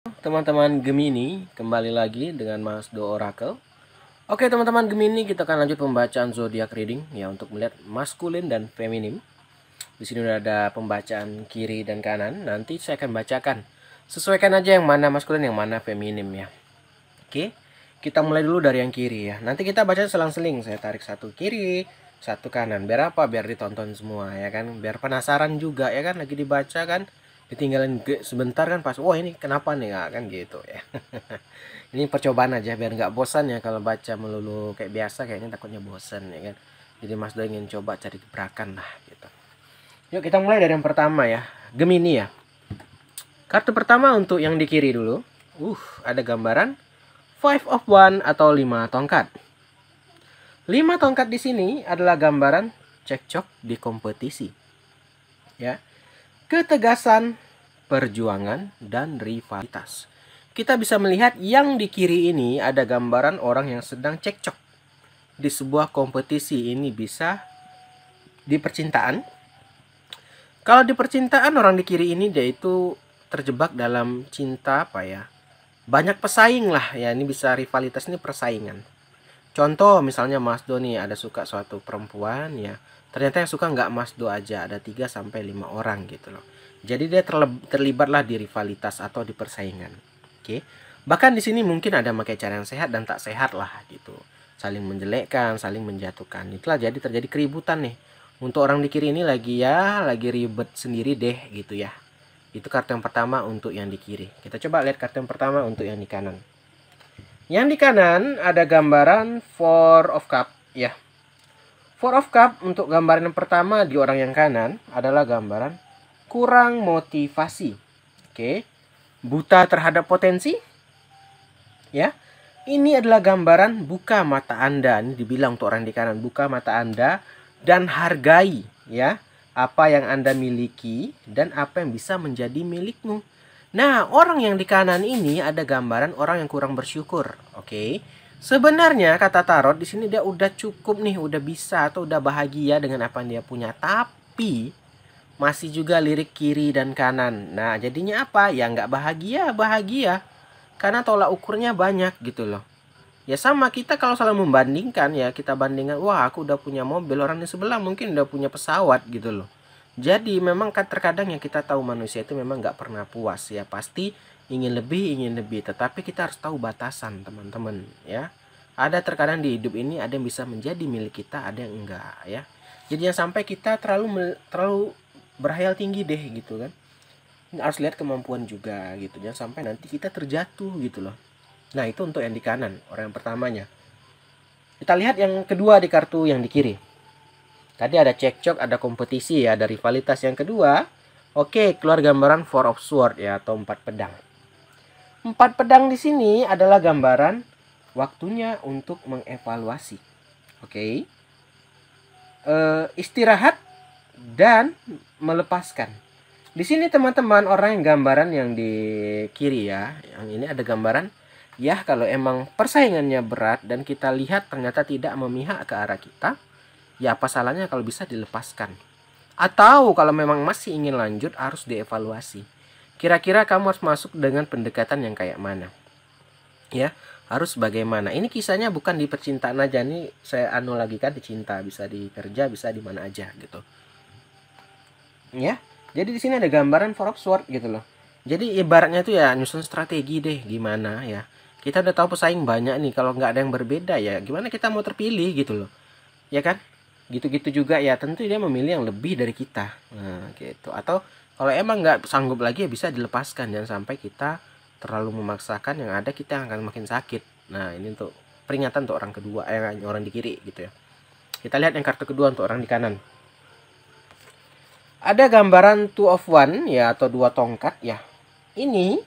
Teman-teman Gemini, kembali lagi dengan Mas Do Oracle. Oke teman-teman Gemini, kita akan lanjut pembacaan zodiak reading ya untuk melihat maskulin dan feminim. Di sini udah ada pembacaan kiri dan kanan. Nanti saya akan bacakan. Sesuaikan aja yang mana maskulin, yang mana feminim ya. Oke, kita mulai dulu dari yang kiri ya. Nanti kita baca selang-seling. Saya tarik satu kiri, satu kanan. Biar apa? Biar ditonton semua ya kan. Biar penasaran juga ya kan. Lagi dibaca kan. Ditinggalin sebentar kan pas. Wah ini kenapa nih? Nggak kan gitu ya. Ini percobaan aja biar nggak bosan ya kalau baca melulu kayak biasa. Kayaknya takutnya bosan ya kan. Jadi Mas Do ingin coba cari gebrakan lah gitu. Yuk kita mulai dari yang pertama ya. Gemini ya. Kartu pertama untuk yang di kiri dulu. Ada gambaran Five of Wands atau 5 tongkat. 5 tongkat di sini adalah gambaran cekcok di kompetisi. Ya. Ketegasan, perjuangan, dan rivalitas. Kita bisa melihat yang di kiri ini ada gambaran orang yang sedang cekcok di sebuah kompetisi. Ini bisa di percintaan. Kalau di percintaan, orang di kiri ini dia itu terjebak dalam cinta apa ya? Banyak pesaing lah ya, ini bisa rivalitas, ini persaingan. Contoh misalnya Mas Do nih ada suka suatu perempuan ya. Ternyata yang suka nggak Mas Do aja, ada 3-5 orang gitu loh. Jadi dia terlibatlah di rivalitas atau di persaingan. Oke. Bahkan di sini mungkin ada pakai cara yang sehat dan tak sehat lah gitu. Saling menjelekkan, saling menjatuhkan. Itulah jadi terjadi keributan nih. Untuk orang di kiri ini lagi ribet sendiri deh gitu ya. Itu kartu yang pertama untuk yang di kiri. Kita coba lihat kartu yang pertama untuk yang di kanan. Yang di kanan ada gambaran Four of Cup ya. Four of Cup untuk gambaran yang pertama di orang yang kanan adalah gambaran kurang motivasi. Oke. Buta terhadap potensi. Ya. Ini adalah gambaran buka mata Anda. Ini dibilang untuk orang di kanan, buka mata Anda dan hargai ya apa yang Anda miliki dan apa yang bisa menjadi milikmu. Nah, orang yang di kanan ini ada gambaran orang yang kurang bersyukur. Oke. Sebenarnya kata tarot di sini dia udah cukup nih, udah bisa atau udah bahagia dengan apa yang dia punya, tapi masih juga lirik kiri dan kanan. Nah, jadinya apa? Ya nggak bahagia karena tolak ukurnya banyak gitu loh. Ya sama kita kalau selalu membandingkan ya, kita bandingkan, wah aku udah punya mobil, orang di sebelah mungkin udah punya pesawat gitu loh. Jadi memang kan terkadang yang kita tahu manusia itu memang nggak pernah puas ya, pasti ingin lebih, tetapi kita harus tahu batasan teman-teman ya. Ada terkadang di hidup ini ada yang bisa menjadi milik kita, ada yang enggak ya. Jadi yang sampai kita terlalu berhayal tinggi deh gitu kan. Harus lihat kemampuan juga gitu, jangan sampai nanti kita terjatuh gitu loh. Nah itu untuk yang di kanan, orang yang pertamanya. Kita lihat yang kedua di kartu yang di kiri. Tadi ada cekcok, ada kompetisi ya, ada rivalitas. Yang kedua, oke, keluar gambaran Four of Swords ya, atau 4 pedang. 4 pedang di sini adalah gambaran waktunya untuk mengevaluasi. Oke. Istirahat dan melepaskan. Di sini teman-teman, orang yang gambaran yang di kiri ya, yang ini ada gambaran ya kalau emang persaingannya berat dan kita lihat ternyata tidak memihak ke arah kita, ya apa salahnya kalau bisa dilepaskan. Atau kalau memang masih ingin lanjut harus dievaluasi. Kira-kira kamu harus masuk dengan pendekatan yang kayak mana? Ya, harus bagaimana? Ini kisahnya bukan di percintaan aja, nih saya lagi kan di cinta, bisa di kerja, bisa di mana aja gitu. Ya. Jadi di sini ada gambaran Four of Swords gitu loh. Jadi ibaratnya itu ya nyusun strategi deh gimana ya. Kita udah tahu pesaing banyak nih, kalau nggak ada yang berbeda ya gimana kita mau terpilih gitu loh. Ya kan? Gitu-gitu juga ya, tentu dia memilih yang lebih dari kita. Nah, gitu. Atau kalau emang nggak sanggup lagi ya bisa dilepaskan, jangan sampai kita terlalu memaksakan, yang ada kita akan makin sakit. Nah, ini untuk peringatan untuk orang kedua, orang di kiri gitu ya. Kita lihat yang kartu kedua untuk orang di kanan. Ada gambaran Two of Wands ya, atau 2 tongkat ya. Ini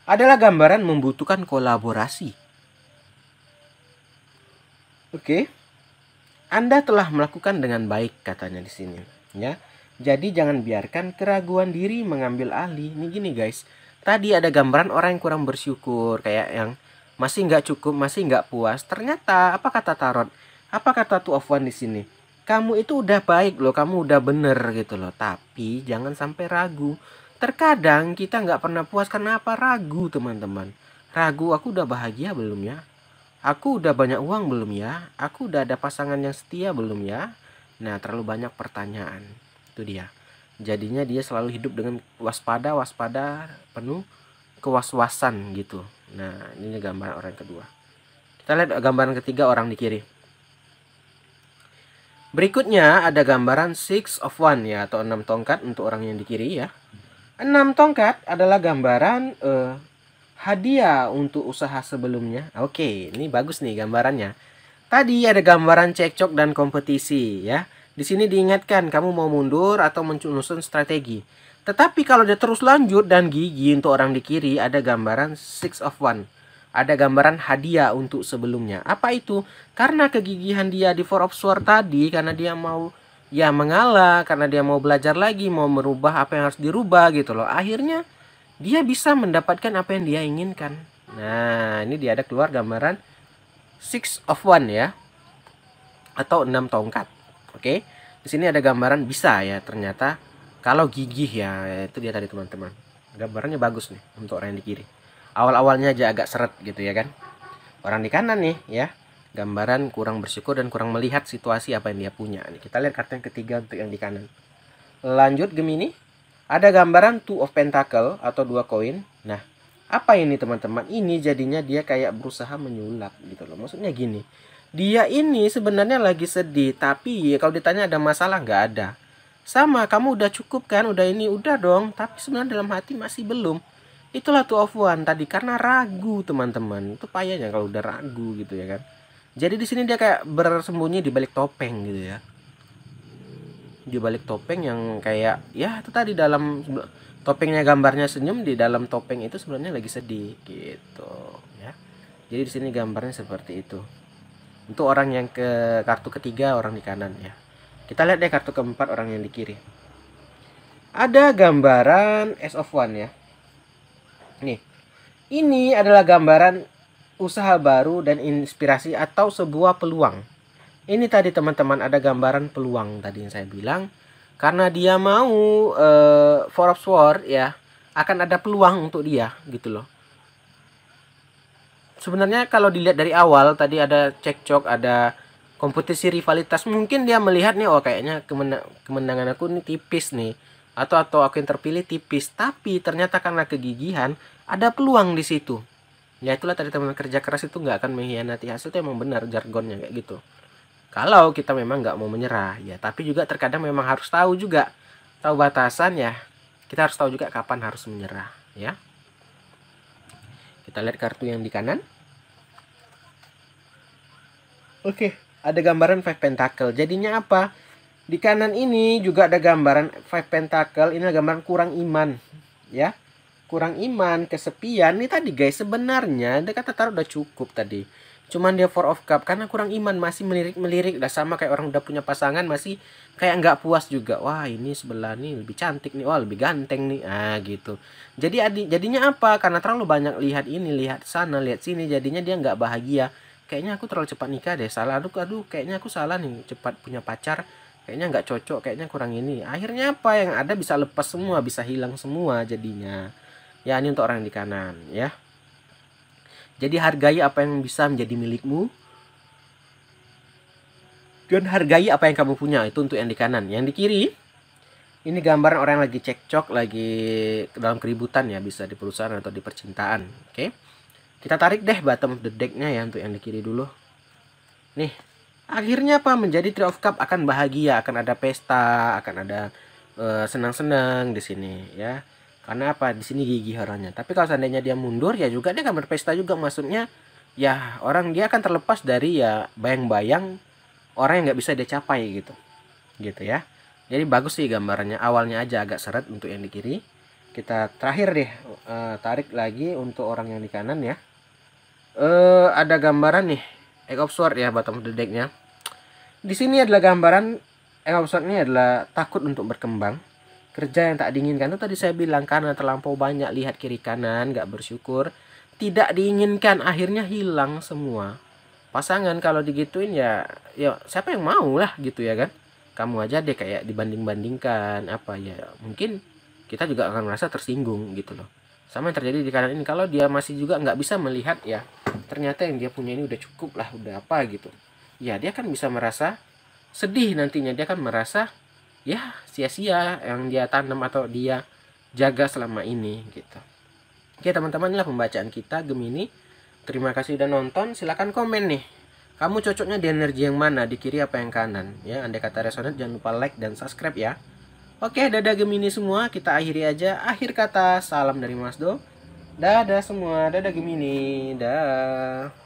adalah gambaran membutuhkan kolaborasi. Oke. Anda telah melakukan dengan baik katanya di sini ya. Jadi jangan biarkan keraguan diri mengambil alih. Ini gini guys. Tadi ada gambaran orang yang kurang bersyukur, kayak yang masih nggak cukup, masih nggak puas. Ternyata apa kata tarot? Apa kata Two of Wands di sini? Kamu itu udah baik loh, kamu udah bener gitu loh. Tapi jangan sampai ragu. Terkadang kita nggak pernah puas karena apa? Ragu, teman-teman. Ragu, aku udah bahagia belum ya? Aku udah banyak uang belum ya? Aku udah ada pasangan yang setia belum ya? Nah, terlalu banyak pertanyaan. Itu dia. Jadinya dia selalu hidup dengan waspada, penuh kewaswasan gitu. Nah, ini gambaran orang kedua. Kita lihat gambaran ketiga, orang di kiri. Berikutnya ada gambaran six of one ya, atau 6 tongkat untuk orang yang di kiri ya. 6 tongkat adalah gambaran hadiah untuk usaha sebelumnya. Oke, ini bagus nih gambarannya. Tadi ada gambaran cekcok dan kompetisi ya. Di sini diingatkan kamu mau mundur atau menyusun strategi. Tetapi kalau dia terus lanjut dan gigi untuk orang di kiri, ada gambaran six of one. Ada gambaran hadiah untuk sebelumnya. Apa itu? Karena kegigihan dia di four of sword tadi, karena dia mau ya mengalah, karena dia mau belajar lagi, mau merubah apa yang harus dirubah gitu loh. Akhirnya dia bisa mendapatkan apa yang dia inginkan. Nah, ini dia ada keluar gambaran six of one ya, atau 6 tongkat. Oke, di sini ada gambaran bisa ya, ternyata kalau gigih ya, itu dia tadi teman-teman. Gambarannya bagus nih untuk orang yang di kiri. Awal-awalnya aja agak seret gitu ya kan. Orang di kanan nih ya, gambaran kurang bersyukur dan kurang melihat situasi apa yang dia punya. Nih, kita lihat kartu yang ketiga untuk yang di kanan. Lanjut Gemini, ada gambaran two of pentacle atau 2 koin. Nah, apa ini teman-teman? Ini jadinya dia kayak berusaha menyulap gitu loh. Maksudnya gini, dia ini sebenarnya lagi sedih, tapi kalau ditanya ada masalah, nggak ada. Sama, kamu udah cukup kan? Udah ini, udah dong. Tapi sebenarnya dalam hati masih belum. Itulah two of one tadi, karena ragu teman-teman. Itu payahnya kalau udah ragu gitu ya kan. Jadi di sini dia kayak bersembunyi di balik topeng gitu ya. Di balik topeng yang kayak ya itu tadi, dalam topengnya gambarnya senyum, di dalam topeng itu sebenarnya lagi sedih gitu ya. Jadi di sini gambarnya seperti itu. Untuk orang yang ke kartu ketiga, orang di kanan ya. Kita lihat deh kartu keempat, orang yang di kiri. Ada gambaran Ace of One ya. Nih, ini adalah gambaran usaha baru dan inspirasi atau sebuah peluang. Ini tadi teman-teman ada gambaran peluang tadi yang saya bilang. Karena dia mau Four of Swords ya, akan ada peluang untuk dia gitu loh. Sebenarnya kalau dilihat dari awal tadi ada cekcok, ada kompetisi rivalitas, mungkin dia melihat nih, oh kayaknya kemenangan aku nih tipis nih, atau aku yang terpilih tipis. Tapi ternyata karena kegigihan ada peluang di situ. Ya itulah tadi teman, kerja keras itu nggak akan mengkhianati hasil, itu emang benar jargonnya kayak gitu. Kalau kita memang nggak mau menyerah ya, tapi juga terkadang memang harus tahu juga, tahu batasan ya. Kita harus tahu juga kapan harus menyerah ya. Kita lihat kartu yang di kanan. Oke, ada gambaran Five Pentacle. Jadinya apa? Di kanan ini juga ada gambaran Five Pentacle. Ini adalah gambaran kurang iman, ya. Kurang iman, kesepian. Ini tadi guys, sebenarnya dia kata taruh udah cukup tadi. Cuman dia Four of Cup karena kurang iman, masih melirik-melirik. Udah sama kayak orang udah punya pasangan, masih kayak nggak puas juga. Wah, ini sebelah nih lebih cantik nih, wah lebih ganteng nih. Ah, gitu. Jadinya apa? Karena terlalu banyak lihat ini, lihat sana, lihat sini, jadinya dia nggak bahagia. Kayaknya aku terlalu cepat nikah deh, salah, aduh kayaknya aku salah nih, cepat punya pacar, kayaknya nggak cocok, kayaknya kurang ini. Akhirnya apa yang ada bisa lepas semua, bisa hilang semua jadinya. Ya, ini untuk orang di kanan ya. Jadi hargai apa yang bisa menjadi milikmu, dan hargai apa yang kamu punya. Itu untuk yang di kanan. Yang di kiri, ini gambaran orang yang lagi cekcok, lagi dalam keributan ya, bisa di perusahaan atau di percintaan. Oke, kita tarik deh bottom of the deck-nya ya untuk yang di kiri dulu. Nih, akhirnya apa? Menjadi Three of Cup, akan bahagia, akan ada pesta, akan ada senang-senang di sini ya. Karena apa? Di sini gigih orangnya. Tapi kalau seandainya dia mundur ya juga dia akan berpesta juga, maksudnya ya orang dia akan terlepas dari ya bayang-bayang orang yang nggak bisa dia capai gitu. Gitu ya. Jadi bagus sih gambarannya. Awalnya aja agak seret untuk yang di kiri. Kita terakhir deh tarik lagi untuk orang yang di kanan ya. Ada gambaran nih Egg of Sword ya, bottom of the deck-nya. Di sini adalah gambaran Egg of Sword ini adalah takut untuk berkembang. Kerja yang tak diinginkan itu tadi saya bilang, karena terlampau banyak lihat kiri kanan, nggak bersyukur, tidak diinginkan, akhirnya hilang semua. Pasangan kalau digituin ya siapa yang mau lah gitu ya kan. Kamu aja deh kayak dibanding-bandingkan apa ya, mungkin kita juga akan merasa tersinggung gitu loh. Sama yang terjadi di kanan ini, kalau dia masih juga nggak bisa melihat ya, ternyata yang dia punya ini udah cukup lah, udah apa gitu. Ya dia kan bisa merasa sedih nantinya, dia kan merasa ya sia-sia yang dia tanam atau dia jaga selama ini gitu. Oke teman-teman, inilah pembacaan kita Gemini. Terima kasih udah nonton. Silahkan komen nih, kamu cocoknya di energi yang mana, di kiri apa yang kanan ya. Andai kata resonate jangan lupa like dan subscribe ya. Oke, dadah Gemini semua, kita akhiri aja. Akhir kata, salam dari Mas Do. Dadah semua, dadah Gemini, dah.